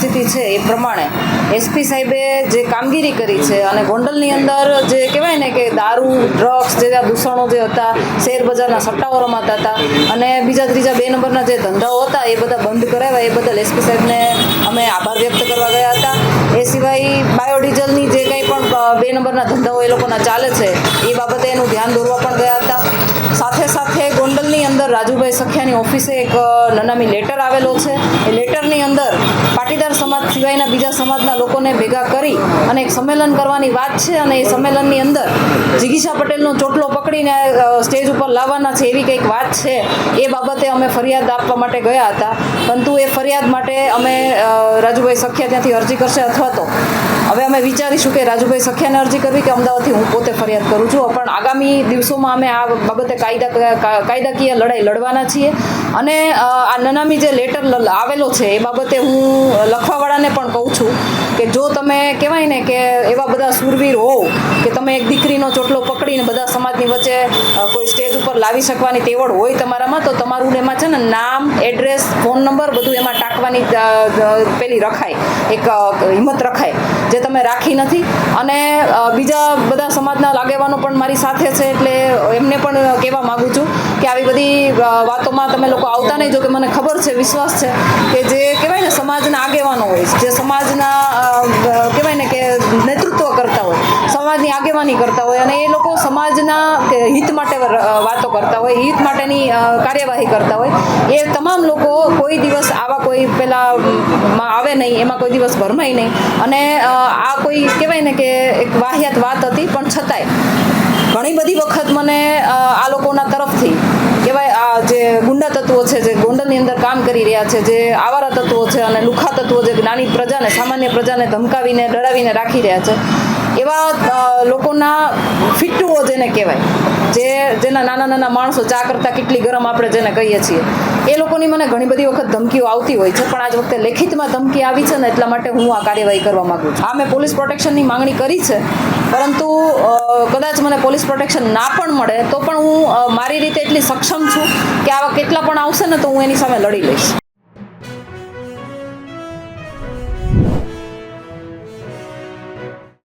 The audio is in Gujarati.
પરિસ્થિતિ છે એ પ્રમાણે એસપી સાહેબે જે કામગીરી કરી છે અને ગોંડલની અંદર જે કહેવાય ને કે દારૂ ડ્રગ્સ જેવા દૂષણો જે હતા, શેર બજારના સટ્ટાઓ રમાતા હતા અને બીજા ત્રીજા 2 નંબરના જે ધંધાઓ હતા એ બધા બંધ કરાવ્યા. એ બદલ એસપી સાહેબને અમે આભાર વ્યક્ત કરવા ગયા હતા. એ સિવાય બાયોડીઝલની જે કંઈ પણ 2 નંબરના ધંધાઓ એ લોકોના ચાલે છે એ બાબતે એનું ધ્યાન દોરવા પણ ગયા હતા. સાથે સાથે ગોંડલની અંદર રાજુભાઈ સખિયાની ઓફિસે એક નનામી લેટર આવેલો છે. એ લેટરની અંદર પાટીદાર સમાજ સિવાયના બીજા સમાજના લોકોને ભેગા કરી અને એક સંમેલન કરવાની વાત છે અને એ સંમેલનની અંદર જિગીશા પટેલનો ચોટલો પકડીને સ્ટેજ ઉપર લાવવાના છે એવી કંઈક વાત છે. એ બાબતે અમે ફરિયાદ આપવા માટે ગયા હતા, પરંતુ એ ફરિયાદ માટે અમે રાજુભાઈ સખિયા ત્યાંથી અરજી કરશે અથવા તો હવે અમે વિચારીશું કે રાજુભાઈ સખિયાને અરજી કરવી કે અમદાવાદથી હું પોતે ફરિયાદ કરું છું. પણ આગામી દિવસોમાં અમે આ બાબતે કાયદાકીય લડાઈ લડવાના છીએ અને આ નનામી જે લેટર આવેલો છે એ બાબતે હું લખવાવાળાને પણ કહું છું કે જો તમે કહેવાય ને કે એવા બધા સુરવીર હોવ કે તમે એક દીકરીનો ચોટલો પકડીને બધા સમાજની વચ્ચે કોઈ સ્ટેજ ઉપર લાવી શકવાની તેવડ હોય તમારામાં, તો તમારું એમાં છે ને નામ, એડ્રેસ, ફોન નંબર બધું એમાં ટાંકવાની પેલી રખાય, એક હિંમત રખાય, જે તમે રાખી નથી. અને બીજા બધા સમાજના આગેવાનો પણ મારી સાથે છે એટલે એમને પણ કહેવા માગું છું કે આવી બધી વાતોમાં તમે લોકો આવતા નહીં. જો કે મને ખબર છે, વિશ્વાસ છે કે જે કહેવાય ને સમાજના આગેવાનો હોય, જે સમાજના કહેવાય ને કે નેતૃત્વ કરતા હોય, સમાજની આગેવાની કરતા હોય અને એ લોકો સમાજના હિત માટે વાતો કરતા હોય, હિત માટેની કાર્યવાહી કરતા હોય, એ તમામ લોકો કોઈ દિવસ આવા કોઈ પેલામાં આવે નહીં, એમાં કોઈ દિવસ ભરમાય નહીં. અને આ કોઈ કહેવાય ને કે એક વાહિયાત વાત હતી, પણ છતાંય ઘણી બધી વખત મને આ લોકોના તરફથી કહેવાય આ જે ગુંડા તત્વો છે જે ગોંડલની અંદર કામ કરી રહ્યા છે, જે આવારા તત્વો છે અને લુખા તત્વો જે નાની પ્રજાને, સામાન્ય પ્રજાને ધમકાવીને ડરાવીને રાખી રહ્યા છે, એવા લોકોના ફિટ્ટુઓ જેને કહેવાય, જેના નાના નાના માણસો ચા કરતાં કેટલી ગરમ આપણે જેને કહીએ છીએ, એ લોકોની મને ઘણી બધી વખત ધમકીઓ આવતી હોય છે. પણ આજ વખતે લેખિતમાં ધમકી આવી છે ને એટલા માટે હું આ કાર્યવાહી કરવા માગું છું. મેં પોલીસ પ્રોટેક્શનની માંગણી કરી છે, પરંતુ કદાચ મને પોલીસ પ્રોટેક્શન ના પણ મળે તો પણ હું મારી રીતે એટલી સક્ષમ છું કે આવા કેટલા પણ આવશે ને તો હું એની સામે લડી લઈશ.